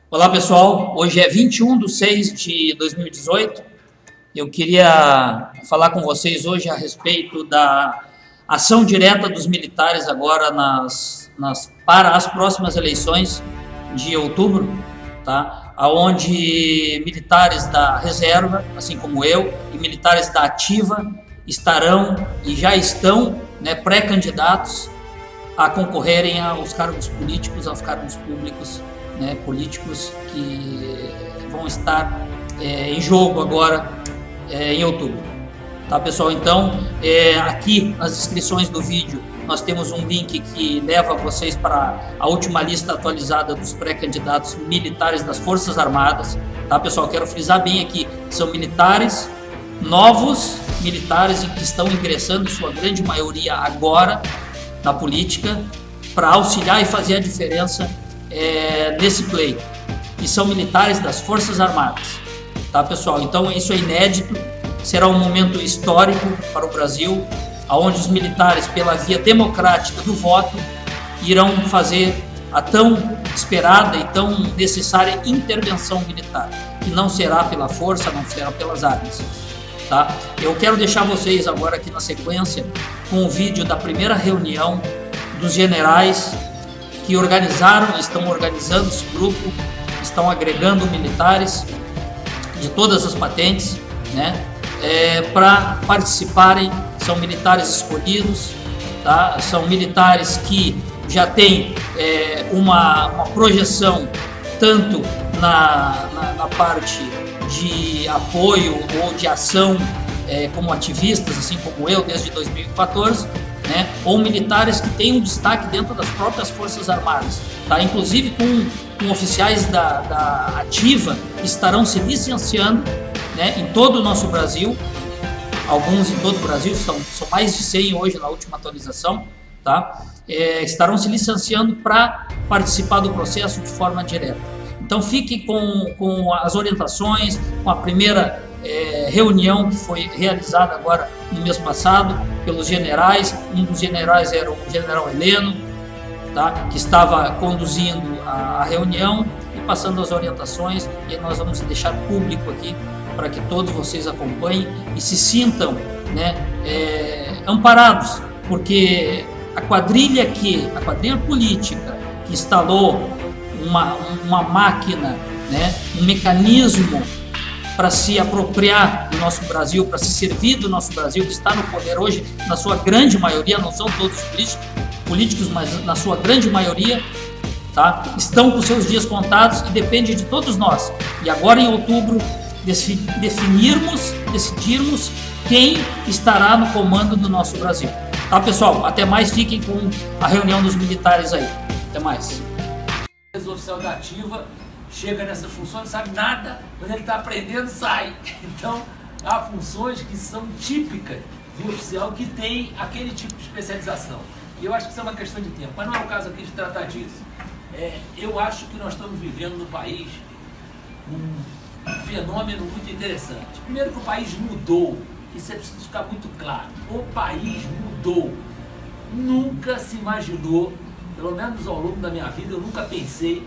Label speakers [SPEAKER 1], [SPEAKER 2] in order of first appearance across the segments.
[SPEAKER 1] Olá pessoal, hoje é 21/6/2018. Eu queria falar com vocês hoje a respeito da ação direta dos militares agora para as próximas eleições de outubro, tá? Onde militares da reserva, assim como eu, e militares da ativa estarão e já estão, né, pré-candidatos a concorrerem aos cargos políticos, aos cargos públicos, né, políticos que vão estar em jogo agora em outubro. Tá, pessoal? Então, aqui nas descrições do vídeo nós temos um link que leva vocês para a última lista atualizada dos pré-candidatos militares das Forças Armadas. Tá, pessoal? Quero frisar bem aqui, são militares novos, militares que estão ingressando, em sua grande maioria agora, na política, para auxiliar e fazer a diferença nesse pleito, que são militares das Forças Armadas, tá, pessoal? Então isso é inédito, será um momento histórico para o Brasil, onde os militares, pela via democrática do voto, irão fazer a tão esperada e tão necessária intervenção militar, que não será pela força, não será pelas armas. Tá? Eu quero deixar vocês agora aqui na sequência com o vídeo da primeira reunião dos generais que estão organizando esse grupo, estão agregando militares de todas as patentes, né, para participarem. São militares escolhidos, tá? São militares que já têm uma projeção tanto na parte de apoio ou de ação como ativistas, assim como eu, desde 2014, né? Ou militares que têm um destaque dentro das próprias Forças Armadas, tá? Inclusive com oficiais da ativa que estarão se licenciando, né, em todo o nosso Brasil, alguns em todo o Brasil, são mais de 100 hoje na última atualização, tá? Estarão se licenciando para participar do processo de forma direta. Então fique com as orientações, com a primeira reunião que foi realizada agora no mês passado pelos generais. Um dos generais era o general Heleno, tá, que estava conduzindo a reunião e passando as orientações, e nós vamos deixar público aqui para que todos vocês acompanhem e se sintam, né, amparados, porque a quadrilha política que instalou uma máquina, né, um mecanismo para se apropriar do nosso Brasil, para se servir do nosso Brasil, que está no poder hoje, na sua grande maioria, não são todos políticos, mas na sua grande maioria, tá, estão com seus dias contados e depende de todos nós. E agora em outubro decidirmos quem estará no comando do nosso Brasil. Tá, pessoal? Até mais, fiquem com a reunião dos militares aí. Até mais.
[SPEAKER 2] O oficial da ativa chega nessa função, não sabe nada, quando ele está aprendendo, sai. Então, há funções que são típicas de oficial que tem aquele tipo de especialização. E eu acho que isso é uma questão de tempo, mas não é o caso aqui de tratar disso. Eu acho que nós estamos vivendo no país um fenômeno muito interessante. Primeiro que o país mudou, isso é preciso ficar muito claro. O país mudou. Nunca se imaginou, pelo menos ao longo da minha vida, eu nunca pensei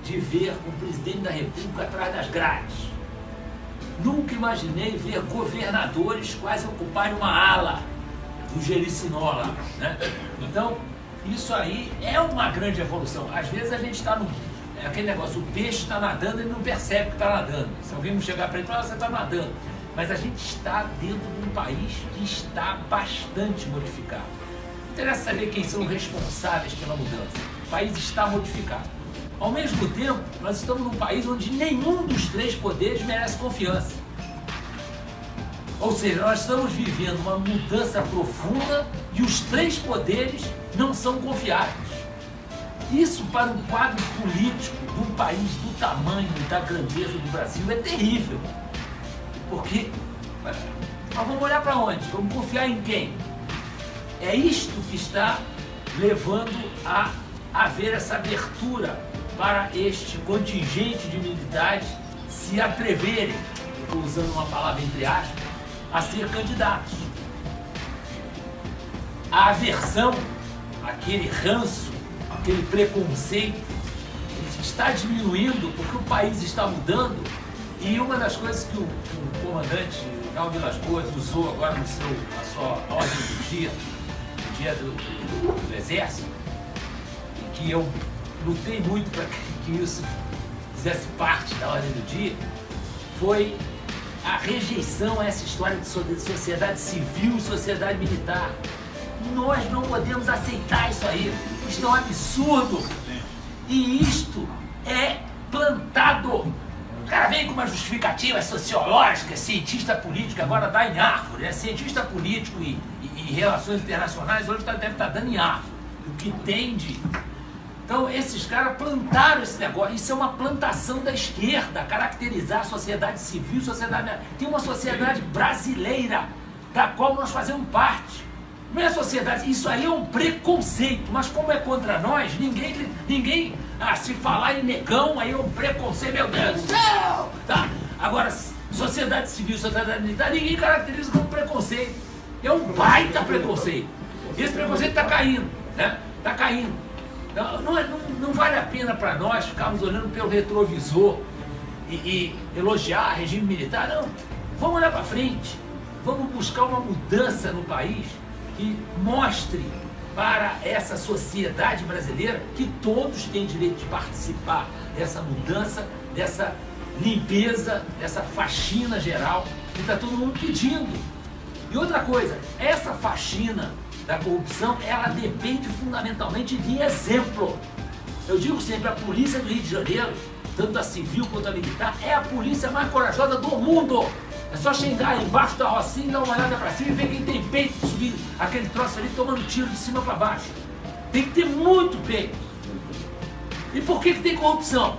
[SPEAKER 2] de ver um presidente da República atrás das grades. Nunca imaginei ver governadores quase ocuparem uma ala do Gericinó, né? Então, isso aí é uma grande evolução. Às vezes a gente está no... aquele negócio, o peixe está nadando e não percebe que está nadando. Se alguém chegar para ele e falar, você está nadando. Mas a gente está dentro de um país que está bastante modificado. Interessa saber quem são os responsáveis pela mudança. O país está modificado. Ao mesmo tempo, nós estamos num país onde nenhum dos três poderes merece confiança. Ou seja, nós estamos vivendo uma mudança profunda e os três poderes não são confiáveis. Isso para um quadro político de um país do tamanho e da grandeza do Brasil é terrível. Porque nós vamos olhar para onde? Vamos confiar em quem? É isto que está levando a haver essa abertura para este contingente de militares se atreverem, estou usando uma palavra entre aspas, a ser candidatos. A aversão, aquele ranço, aquele preconceito, eles está diminuindo porque o país está mudando. E uma das coisas que o comandante General Vilas Boas usou agora na sua ordem do dia do Exército, e que eu lutei muito para que isso fizesse parte da ordem do dia, foi a rejeição a essa história de sociedade civil e sociedade militar. Nós não podemos aceitar isso aí. Isto é um absurdo. E isto é plantado. O cara vem com uma justificativa sociológica, cientista político, agora dá em árvore, né? Cientista político e relações internacionais hoje deve estar dando em árvore. O que tende. Então, esses caras plantaram esse negócio. Isso é uma plantação da esquerda, caracterizar a sociedade civil, sociedade. Tem uma sociedade brasileira, da qual nós fazemos parte. Não é sociedade, isso aí é um preconceito, mas como é contra nós, ninguém se falar em negão, aí é um preconceito, meu Deus do céu! Tá? Agora, sociedade civil, sociedade militar, ninguém caracteriza como preconceito. É um baita preconceito. Esse preconceito está caindo, né? Está caindo. Não vale a pena para nós ficarmos olhando pelo retrovisor e elogiar regime militar, não. Vamos olhar para frente, vamos buscar uma mudança no país que mostre para essa sociedade brasileira que todos têm direito de participar dessa mudança, dessa limpeza, dessa faxina geral que está todo mundo pedindo. E outra coisa, essa faxina da corrupção, ela depende fundamentalmente de exemplo. Eu digo sempre, a polícia do Rio de Janeiro, tanto a civil quanto a militar, é a polícia mais corajosa do mundo. É só chegar embaixo da Rocinha, dar uma olhada para cima e ver quem tem peito subir aquele troço ali tomando tiro de cima para baixo. Tem que ter muito peito. E por que tem corrupção?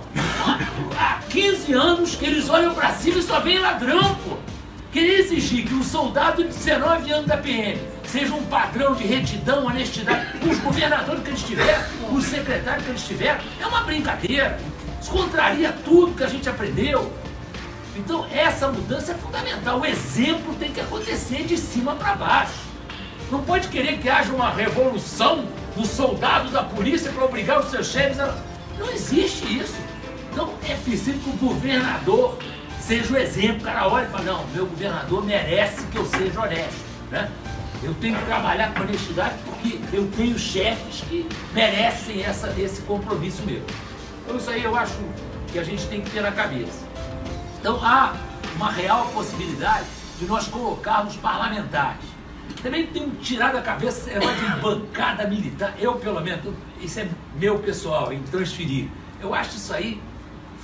[SPEAKER 2] Há 15 anos que eles olham para cima e só vem ladrão, pô. Querer exigir que um soldado de 19 anos da PM seja um padrão de retidão, honestidade, os governadores que eles tiveram, os secretários que eles tiveram, é uma brincadeira. Isso contraria tudo que a gente aprendeu. Então essa mudança é fundamental. O exemplo tem que acontecer de cima para baixo. Não pode querer que haja uma revolução do soldado da polícia para obrigar os seus chefes a... Não existe isso. Então é preciso que o governador seja o exemplo. O cara olha e fala, não, meu governador merece que eu seja honesto, né? Eu tenho que trabalhar com honestidade porque eu tenho chefes que merecem esse compromisso meu. Então isso aí eu acho que a gente tem que ter na cabeça. Então há uma real possibilidade de nós colocarmos parlamentares. Também tem que tirar da cabeça esse negócio de bancada militar. Eu, pelo menos, isso é meu pessoal, em transferir. Eu acho isso aí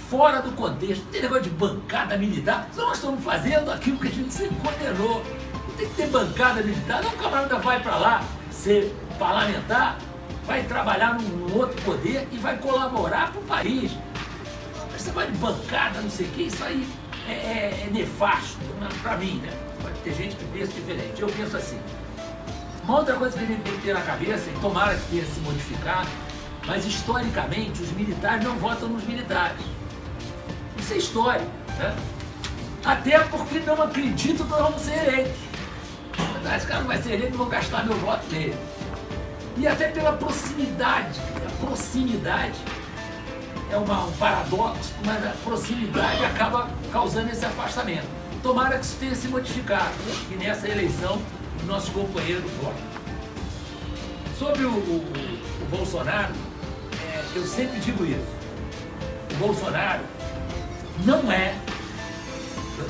[SPEAKER 2] fora do contexto. Não tem negócio de bancada militar. Nós estamos fazendo aquilo que a gente sempre condenou. Não tem que ter bancada militar. Não, o camarada vai para lá ser parlamentar, vai trabalhar num outro poder e vai colaborar para o país. Esse negócio de bancada, não sei o que, isso aí é nefasto para mim, né? Pode ter gente que pensa diferente. Eu penso assim. Uma outra coisa que a gente tem que ter na cabeça, e tomara que tenha se modificado, mas historicamente os militares não votam nos militares. Isso é história, né? Até porque não acreditam que nós vamos ser eleitos. Esse cara não vai ser eleito, não vou gastar meu voto nele. E até pela proximidade. A proximidade é um paradoxo, mas a proximidade acaba causando esse afastamento. Tomara que isso tenha se modificado, que nessa eleição os nossos companheiros votem. Sobre o Bolsonaro, eu sempre digo isso. O Bolsonaro não é,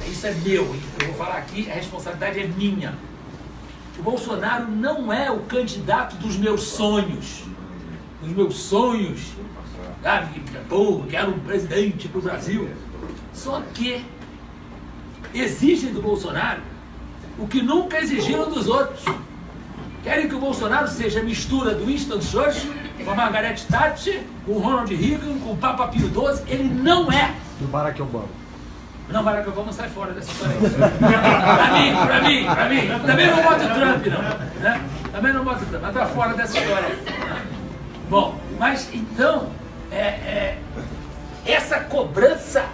[SPEAKER 2] isso é meu, eu vou falar aqui, a responsabilidade é minha. O Bolsonaro não é o candidato dos meus sonhos. Os meus sonhos, sabe, pô, quero um presidente para o Brasil. Só que exigem do Bolsonaro o que nunca exigiram dos outros. Querem que o Bolsonaro seja a mistura do Winston Churchill com a Margaret Thatcher, com o Ronald Reagan, com o Papa Pio XII. Ele não é.
[SPEAKER 3] Do Barack Obama.
[SPEAKER 2] Não, Barack Obama sai fora dessa história aí. pra mim. Também não boto o Trump, não. Né? Também não boto o Trump, mas tá fora dessa história aí. Bom, mas então, essa cobrança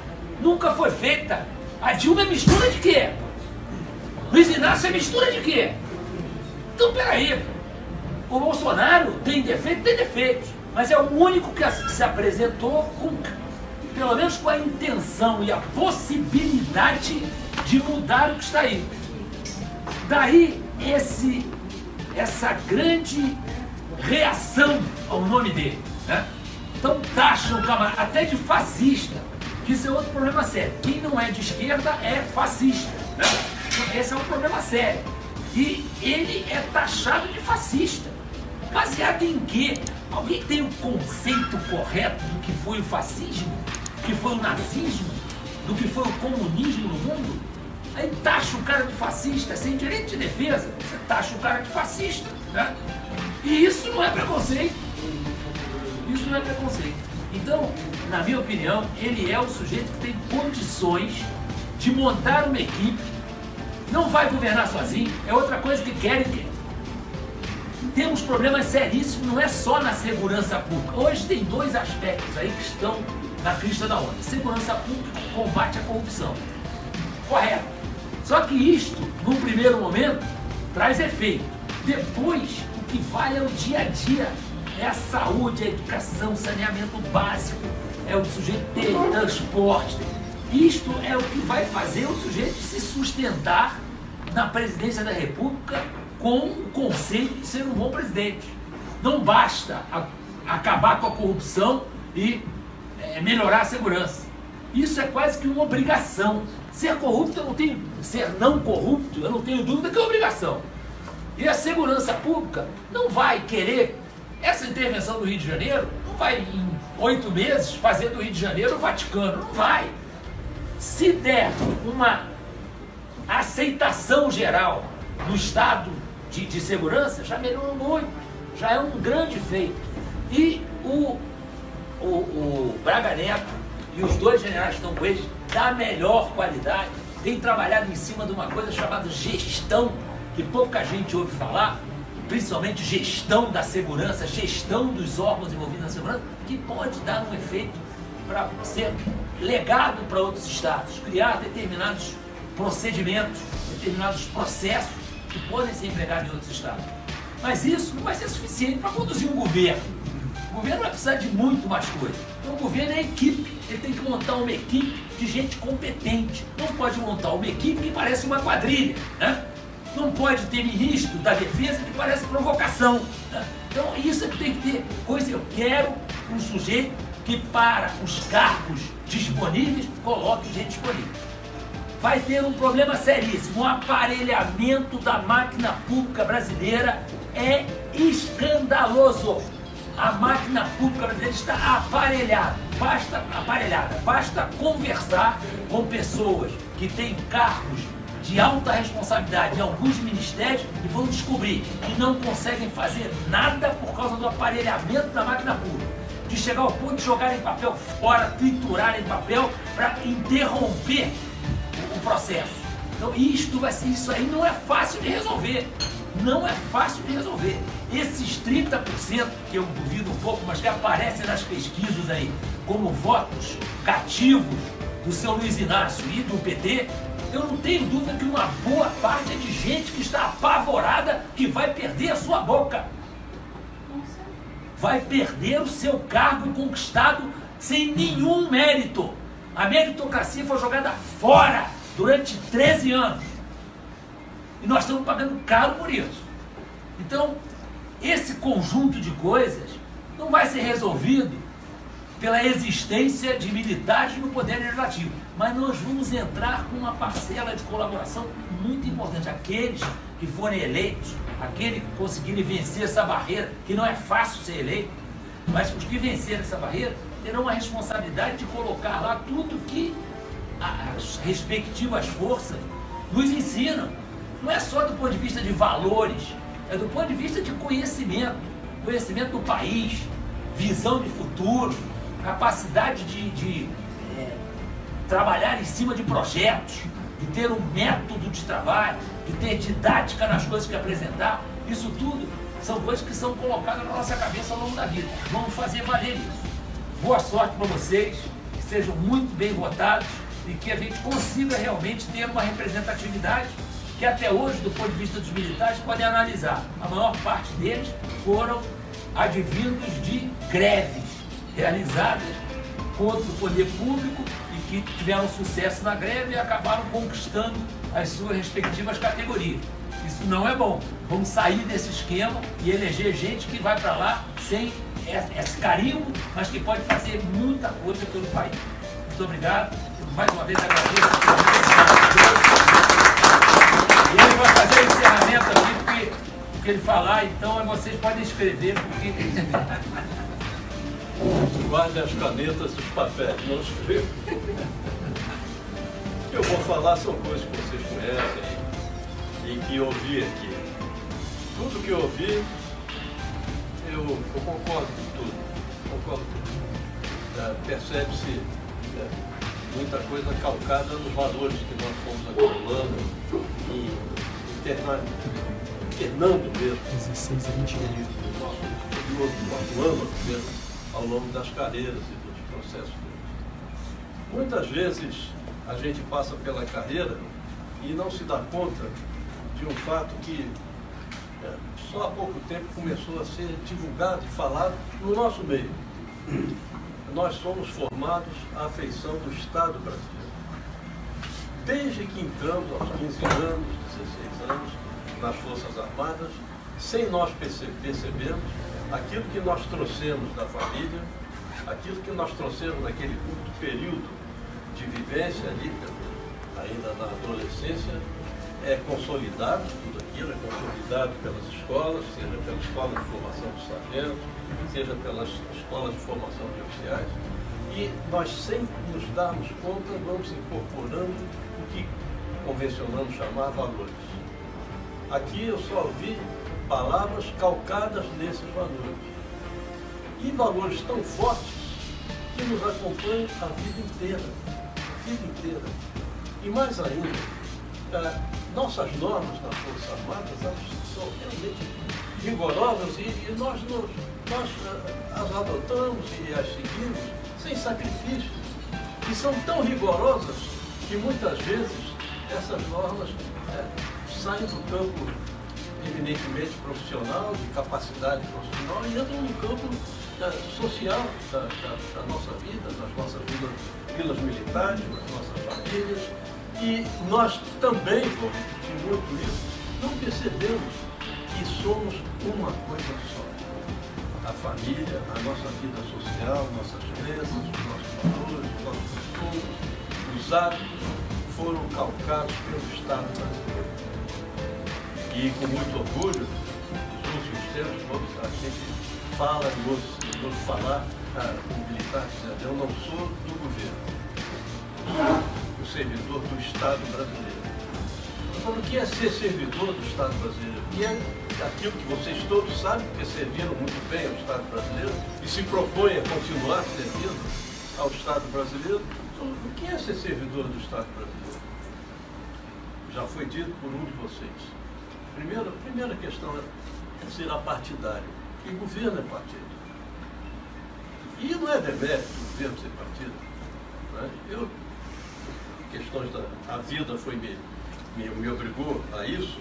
[SPEAKER 2] nunca foi feita. A Dilma é mistura de quê? Luiz Inácio é mistura de quê? Então, peraí. O Bolsonaro tem defeitos? Tem defeitos. mas é o único que se apresentou com, pelo menos com a intenção e a possibilidade de mudar o que está aí. Daí essa grande reação ao nome dele, né? Então taxam o camarada até de fascista, que isso é outro problema sério. Quem não é de esquerda é fascista, né? Esse é um problema sério. E ele é taxado de fascista. Baseado em quê? Alguém tem um conceito correto do que foi o fascismo, do que foi o nazismo, do que foi o comunismo no mundo? Aí taxa o cara de fascista, sem direito de defesa, você taxa o cara de fascista, né? E isso não é preconceito. Isso não é preconceito. Então, na minha opinião, ele é o sujeito que tem condições de montar uma equipe. Não vai governar sozinho, é outra coisa que querem. Temos problemas seríssimos, não é só na segurança pública. Hoje tem dois aspectos aí que estão na crista da onda. Segurança pública, combate à corrupção. Correto. Só que isto, num primeiro momento, traz efeito. Depois, o que vale é o dia a dia. É a saúde, a educação, saneamento básico, é o sujeito ter transporte. Isto é o que vai fazer o sujeito se sustentar na presidência da República com o conceito de ser um bom presidente. Não basta acabar com a corrupção e melhorar a segurança. Isso é quase que uma obrigação. Ser corrupto eu não tenho, ser não corrupto eu não tenho dúvida que é obrigação. E a segurança pública não vai querer. Essa intervenção do Rio de Janeiro não vai em 8 meses fazer do Rio de Janeiro o Vaticano, não vai. Se der uma aceitação geral no estado de segurança, já melhorou muito, já é um grande feito. E o Braga Neto e os dois generais que estão com eles, da melhor qualidade, têm trabalhado em cima de uma coisa chamada gestão, que pouca gente ouve falar, principalmente gestão da segurança, gestão dos órgãos envolvidos na segurança, que pode dar um efeito para ser legado para outros estados, criar determinados procedimentos, determinados processos que podem ser empregados em outros estados. Mas isso não vai ser suficiente para conduzir um governo. O governo vai precisar de muito mais coisa. Então o governo é equipe, ele tem que montar uma equipe de gente competente. Não pode montar uma equipe que parece uma quadrilha, né? Não pode ter ministro da defesa que parece provocação, né? Então isso é que tem que ter coisa. Eu quero um sujeito que para os cargos disponíveis coloque gente disponível. Vai ter um problema seríssimo. O aparelhamento da máquina pública brasileira é escandaloso. A máquina pública brasileira está aparelhada. Basta conversar com pessoas que têm cargos de alta responsabilidade em alguns ministérios e vão descobrir que não conseguem fazer nada por causa do aparelhamento da máquina pública. De chegar ao ponto de jogar em papel fora, triturar em papel para interromper o processo. Então isso aí não é fácil de resolver. Não é fácil de resolver. Esses 30%, que eu duvido um pouco, mas que aparecem nas pesquisas aí como votos cativos do seu Luiz Inácio e do PT, eu não tenho dúvida que uma boa parte é de gente que está apavorada que vai perder a sua boca. Vai perder o seu cargo conquistado sem nenhum mérito. A meritocracia foi jogada fora durante 13 anos. E nós estamos pagando caro por isso. Então, esse conjunto de coisas não vai ser resolvido pela existência de militares no Poder Legislativo. Mas nós vamos entrar com uma parcela de colaboração muito importante. Aqueles que forem eleitos, aqueles que conseguirem vencer essa barreira, que não é fácil ser eleito, mas os que vencerem essa barreira terão a responsabilidade de colocar lá tudo que as respectivas forças nos ensinam. Não é só do ponto de vista de valores, é do ponto de vista de conhecimento do país, visão de futuro, capacidade de trabalhar em cima de projetos, de ter um método de trabalho, de ter didática nas coisas que apresentar. Isso tudo são coisas que são colocadas na nossa cabeça ao longo da vida. Vamos fazer valer isso. Boa sorte para vocês, que sejam muito bem votados e que a gente consiga realmente ter uma representatividade que até hoje, do ponto de vista dos militares, podem analisar. A maior parte deles foram advindos de greves realizadas contra o poder público e que tiveram sucesso na greve e acabaram conquistando as suas respectivas categorias. Isso não é bom. Vamos sair desse esquema e eleger gente que vai para lá sem esse carimbo, mas que pode fazer muita coisa pelo país. Muito obrigado. Mais uma vez agradeço. E ele vai fazer o encerramento aqui, porque o que ele falar, então vocês podem escrever, porque...
[SPEAKER 3] Guarde as canetas e os papéis, não escreva. O que eu vou falar são coisas que vocês conhecem e que eu ouvi aqui. Tudo que eu ouvi, eu concordo com tudo. Concordo com tudo. Percebe-se muita coisa calcada nos valores que nós fomos acumulando e internando mesmo
[SPEAKER 4] 16 a 20 anos
[SPEAKER 3] no ano mesmo, ao longo das carreiras e dos processos. Muitas vezes a gente passa pela carreira e não se dá conta de um fato que só há pouco tempo começou a ser divulgado e falado no nosso meio. Nós somos formados à feição do Estado brasileiro. Desde que entramos aos 15 anos, 16 anos, nas Forças Armadas, sem nós percebermos aquilo que nós trouxemos da família, aquilo que nós trouxemos naquele curto período de vivência ali, ainda na adolescência, é consolidado, tudo aquilo é consolidado pelas escolas, seja pela escola de formação dos sargentos, seja pelas escolas de formação de oficiais, e nós, sem nos darmos conta, vamos incorporando o que convencionamos chamar valores. Aqui eu só ouvi palavras calcadas nesses valores. E valores tão fortes que nos acompanham a vida inteira. E mais ainda, nossas normas das Forças Armadas são realmente rigorosas e nós as adotamos e as seguimos sem sacrifício. E são tão rigorosas que muitas vezes essas normas saem do campo eminentemente profissional, de capacidade profissional, e entram no campo social da nossa vida, das nossas vilas militares, das nossas famílias. E nós também, vou repetir muito isso, não percebemos que somos uma coisa só. A família, a nossa vida social, nossas crenças, os nossos valores, os nossos costumes, os hábitos foram calcados pelo Estado brasileiro. E com muito orgulho, nos últimos tempos, a gente fala, vou falar com militar dizendo, eu não sou do governo, eu sou o servidor do Estado brasileiro. Então, o que é ser servidor do Estado brasileiro? O que é aquilo que vocês todos sabem, porque serviram muito bem ao Estado brasileiro e se propõem a continuar servindo ao Estado brasileiro? Então, o que é ser servidor do Estado brasileiro? Já foi dito por um de vocês. A primeira questão é ser apartidário. E governo é partido. E não é demérito o governo ser partido. Né? A vida me obrigou a isso.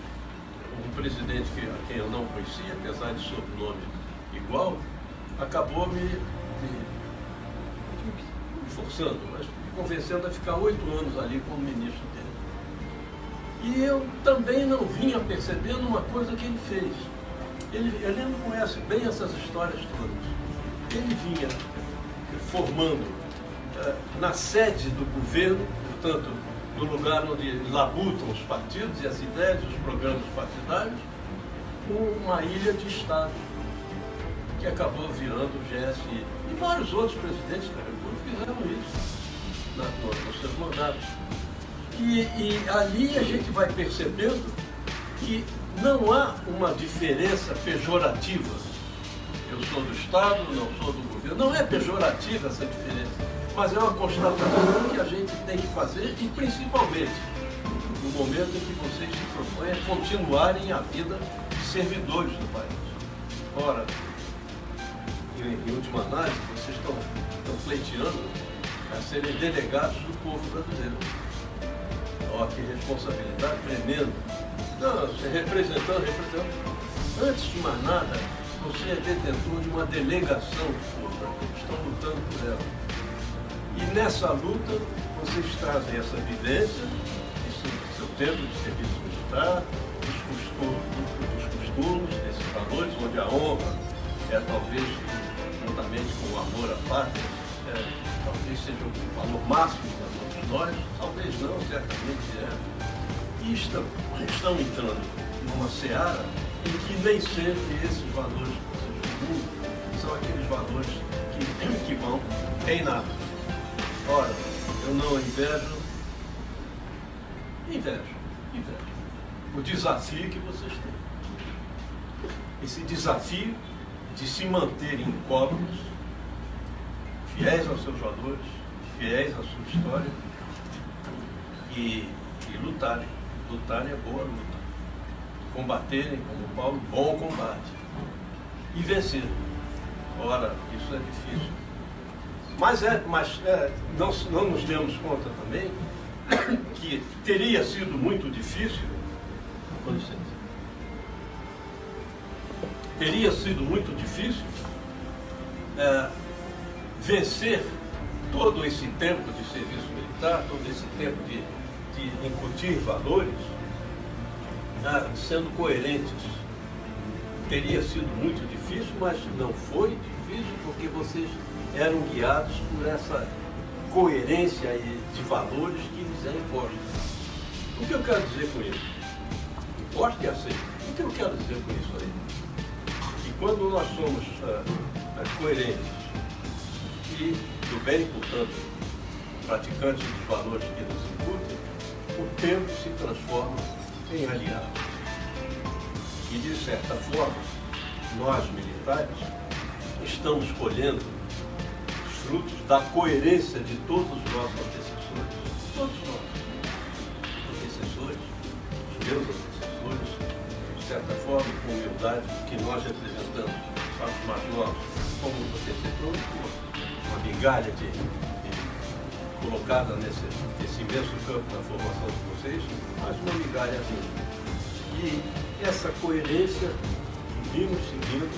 [SPEAKER 3] Um presidente a quem eu não conhecia, apesar de sobrenome igual, acabou me forçando, mas me convencendo a ficar 8 anos ali como ministro dele. E eu também não vinha percebendo uma coisa que ele fez. Ele não conhece bem essas histórias todas. Ele vinha formando na sede do governo, portanto, no lugar onde labutam os partidos e as ideias, os programas partidários, uma ilha de Estado, que acabou virando o GSI. E vários outros presidentes da República fizeram isso nos seus mandatos. E ali a gente vai percebendo que não há uma diferença pejorativa. Eu sou do Estado, não sou do governo. Não é pejorativa essa diferença, mas é uma constatação que a gente tem que fazer, e principalmente no momento em que vocês se propõem a continuarem a vida de servidores do país. Ora, em última análise, vocês estão pleiteando a serem delegados do povo brasileiro. Ó, que responsabilidade tremenda. Não, representando. Antes de mais nada, você é detentor de uma delegação pública, estão lutando por ela. E nessa luta, vocês trazem essa vivência, seu tempo de serviço militar, dos costumes, desses valores, onde a honra é talvez, juntamente com o amor à pátria, talvez seja o valor máximo para todos nós, talvez não, certamente é. E estão entrando numa seara em que nem sempre esses valores são aqueles valores que vão reinar. Ora, eu não invejo o desafio que vocês têm. Esse desafio de se manterem incólumes, fiéis aos seus valores, fiéis à sua história e lutarem. Lutarem é boa luta. Combaterem, como Paulo, bom combate. E vencer. Ora, isso é difícil. Mas não nos demos conta também que teria sido muito difícil, com licença, teria sido muito difícil vencer todo esse tempo de serviço militar, todo esse tempo de incutir valores, sendo coerentes. Teria sido muito difícil, mas não foi difícil porque vocês eram guiados por essa coerência de valores que lhes é imposta. O que eu quero dizer com isso? Gosto e aceito. O que eu quero dizer com isso aí? Que quando nós somos coerentes e, do bem, portanto, praticantes dos valores que nos incutem, o tempo se transforma em aliado. E, de certa forma, nós, militares, estamos colhendo os frutos da coerência de todos os nossos antecessores. Todos nós. Antecessores, os meus antecessores, de certa forma, com humildade, que nós representamos os mais novos, como antecessores, uma migalha colocada nesse imenso campo da formação de vocês, mas uma migalhazinha. E essa coerência que vimos seguindo,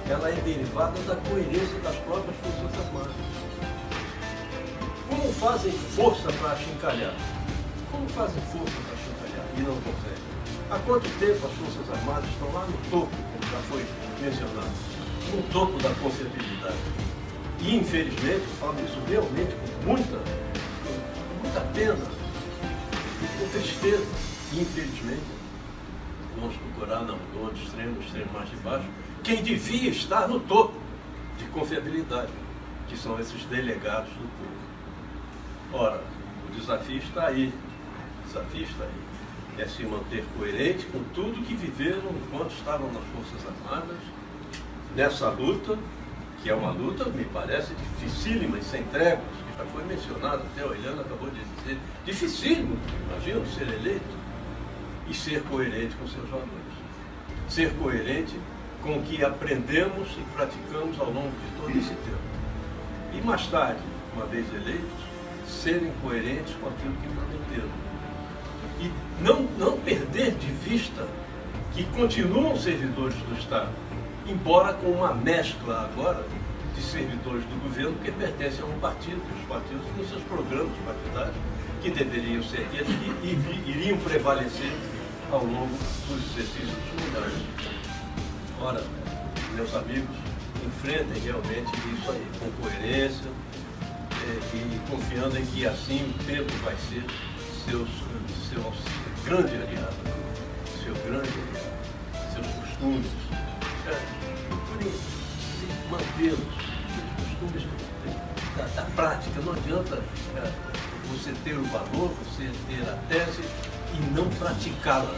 [SPEAKER 3] ela é derivada da coerência das próprias Forças Armadas. Como fazem força para achincalhar? Como fazem força para achincalhar e não conseguem? Há quanto tempo as Forças Armadas estão lá no topo, como já foi mencionado, no topo da confiabilidade? E, infelizmente, eu falo isso realmente com muita pena, com tristeza, e, infelizmente, vamos procurar não do extremo mais de baixo, quem devia estar no topo de confiabilidade, que são esses delegados do povo. Ora, o desafio está aí. O desafio está aí. É se manter coerente com tudo que viveram enquanto estavam nas Forças Armadas, nessa luta, que é uma luta, me parece, dificílima e sem tréguas, que já foi mencionado, até a Eliana acabou de dizer, dificílimo, imagina, ser eleito. E ser coerente com seus valores. Ser coerente com o que aprendemos e praticamos ao longo de todo esse tempo. E mais tarde, uma vez eleitos, serem coerentes com aquilo que prometeram. E não perder de vista que continuam servidores do Estado, embora com uma mescla agora de servidores do governo que pertencem a um partido, que os partidos têm seus programas partidários que deveriam ser aqueles que iriam prevalecer ao longo dos exercícios dos mandatos. Ora, meus amigos, enfrentem realmente isso aí, com coerência e confiando em que assim o tempo vai ser seu grande aliado, seus costumes. Procurem mantê-los, os costumes da prática. Não adianta você ter o valor, você ter a tese e não praticá-la.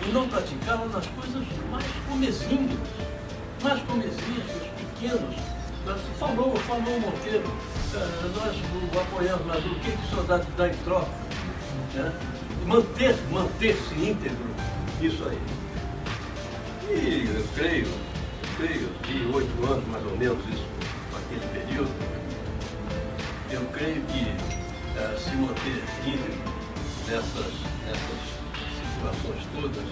[SPEAKER 3] E não praticá-la nas coisas mais comezinhas, nos pequenos. Falou o Monteiro, nós o apoiamos, mas o que o senhor dá em troca? Manter-se íntegro, isso aí. E eu creio, de 8 anos mais ou menos, isso, naquele período, eu creio que se manter íntegro nessas situações todas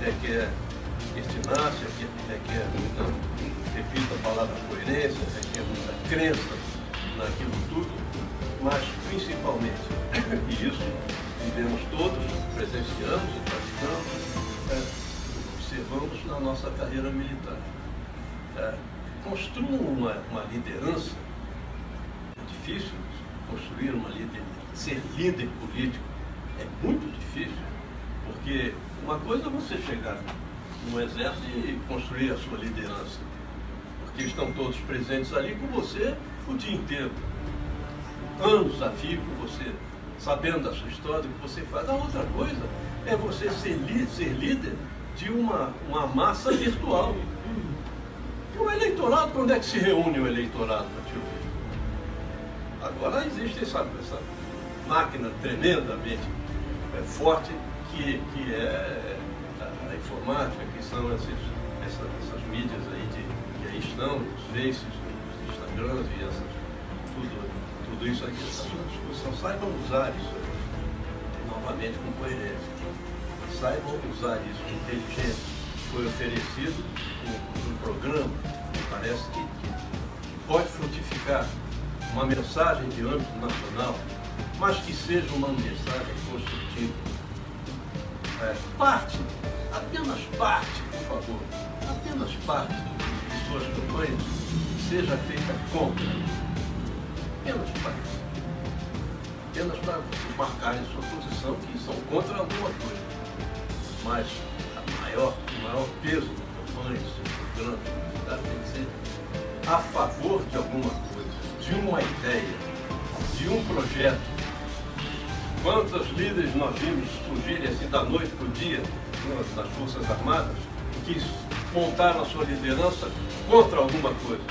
[SPEAKER 3] requer pertinácia, requer muita, repito a palavra coerência, requer muita crença naquilo tudo, mas principalmente, e isso vivemos todos, presenciamos e praticamos, observamos na nossa carreira militar. Construam uma liderança. É difícil construir uma liderança, ser líder político é muito difícil, porque uma coisa é você chegar no exército e construir a sua liderança, porque estão todos presentes ali com você o dia inteiro, anos a fio com você, sabendo da sua história, o que você faz. A outra coisa é você ser líder de uma massa virtual. E o eleitorado, quando é que se reúne o eleitorado para te ouvir? Agora existe essa máquina tremendamente forte que é a informática, que são essas mídias aí que aí estão, os Faces, os Instagrams e tudo isso aqui, essa sua discussão. Saibam usar isso aí, novamente com coerência. Saibam usar isso com inteligência. Foi oferecido um programa que parece que pode frutificar uma mensagem de âmbito nacional, mas que seja uma mensagem construtiva. Apenas parte, por favor, apenas parte de suas campanhas seja feita contra. Apenas parte. Apenas para vocês marcarem sua posição, que são contra alguma coisa. Mas o maior peso da campanha, do seu programa, tem que ser a favor de alguma coisa, de uma ideia, de um projeto. Quantos líderes nós vimos surgirem assim da noite para o dia nas Forças Armadas, que montaram a sua liderança contra alguma coisa,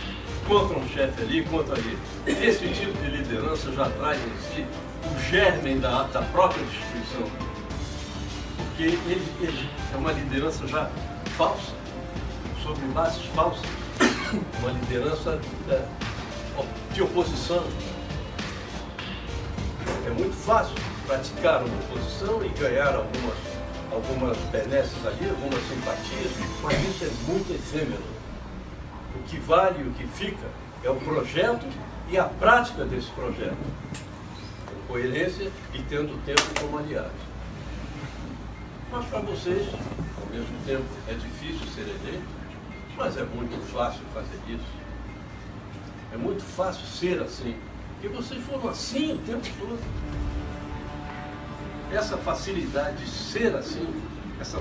[SPEAKER 3] contra um chefe ali, contra ali. Esse tipo de liderança já traz em si o germe da própria destruição. Porque ele é uma liderança já falsa, sobre bases falsas, uma liderança de oposição. É muito fácil praticar uma oposição e ganhar algumas benesses ali, algumas simpatias, mas isso é muito efêmero. O que vale, o que fica, é o projeto e a prática desse projeto, com coerência e tendo o tempo como aliado. Mas para vocês, ao mesmo tempo, é difícil ser eleito, mas é muito fácil fazer isso. É muito fácil ser assim, porque vocês foram assim o tempo todo. Essa facilidade de ser assim, essa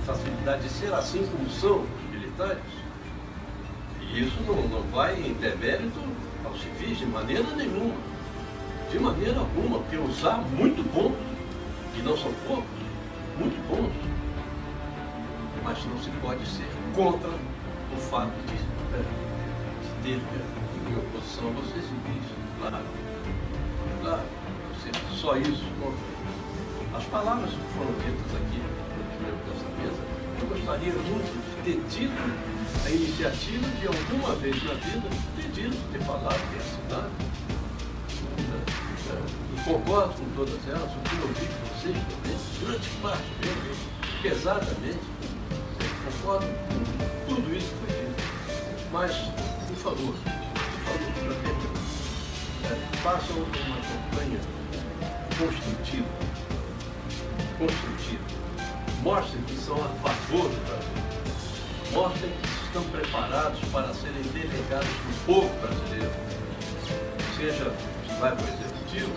[SPEAKER 3] facilidade de ser assim como são os militares, e isso não vai em demérito aos civis de maneira nenhuma. De maneira alguma, porque os há muito bons, e não são poucos, muito bons, mas não se pode ser contra o fato de ter em oposição a vocês civis, claro, só isso. As palavras que foram ditas aqui nessa mesa, eu gostaria muito de ter tido a iniciativa de alguma vez na vida ter dito, ter falado, ter assinado. E concordo com todas elas, o que eu ouvi de vocês também, grande parte mesmo, pesadamente, concordo com tudo isso que foi dito. Mas, por favor, para terminar, façam uma campanha construtiva. Mostrem que são a favor do Brasil. Mostrem que estão preparados para serem delegados do povo brasileiro. Seja que vai para o executivo,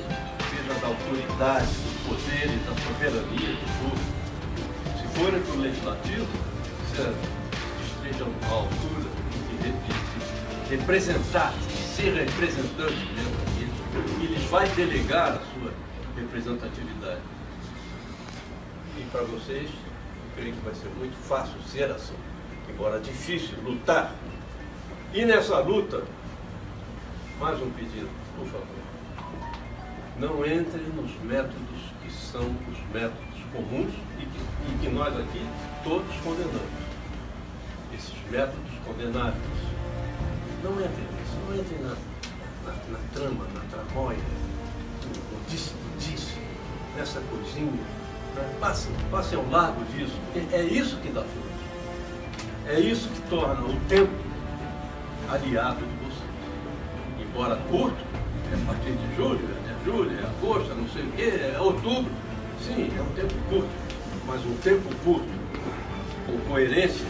[SPEAKER 3] seja da autoridade, do poder e da soberania do povo. Se forem para o legislativo, estejam à altura de representar, de ser representante mesmo daquilo. E lhes vai delegar a sua representatividade. E para vocês, eu creio que vai ser muito fácil ser assim, embora difícil, lutar. E nessa luta, mais um pedido, por favor. Não entrem nos métodos que são os métodos comuns e que nós aqui todos condenamos. Esses métodos condenáveis. Não entrem nisso, não entrem na trama, na tramóia, no disse, nessa coisinha. Passem ao largo disso, porque é isso que dá fruto. É isso que torna o tempo aliado de vocês. Embora curto, é a partir de julho, é agosto, não sei o quê, é outubro. Sim, é um tempo curto, mas um tempo curto, com coerência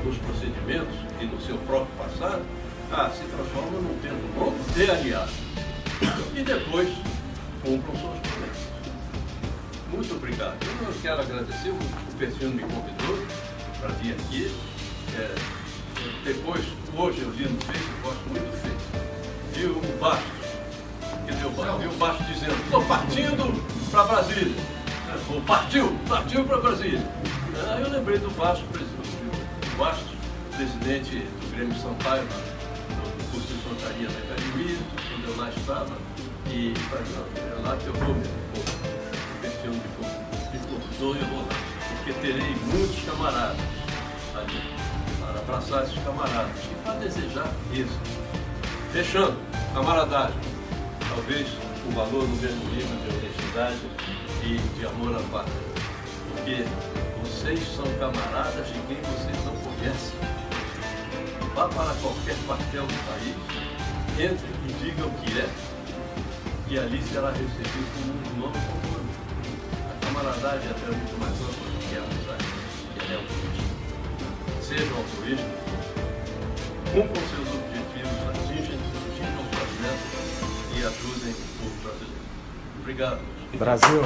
[SPEAKER 3] nos procedimentos e no seu próprio passado, se transforma num tempo longo de aliado. E depois cumpram suas promessas. Muito obrigado. Eu quero agradecer, o Perfino me convidou para vir aqui. Depois, hoje eu li no Face, eu gosto muito do Face. Vi o Bastos, vi o Bastos dizendo, estou partindo para Brasília. Partiu para Brasília. Aí eu lembrei do Bastos, presidente do Grêmio Sampaio, no curso de infantaria da academia, quando eu lá estava, e é lá que eu vou mesmo. O Perfino me convidou e eu vou lá, porque terei muitos camaradas ali, para abraçar esses camaradas e para desejar isso. Fechando, camaradagem, talvez o valor no mesmo nível de honestidade e de amor à pátria, porque vocês são camaradas de quem vocês não conhecem. Vá para qualquer quartel do país, entre e diga o que é, e ali será recebido como um novo comum. A camaradagem é até muito mais ampla do que a amizade, que é altruísta. Sejam altruístas, cumpram seus objetivos, atinjam suas metas e ajudem o povo brasileiro. Obrigado.
[SPEAKER 4] Brasil!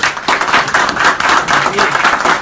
[SPEAKER 1] Brasil.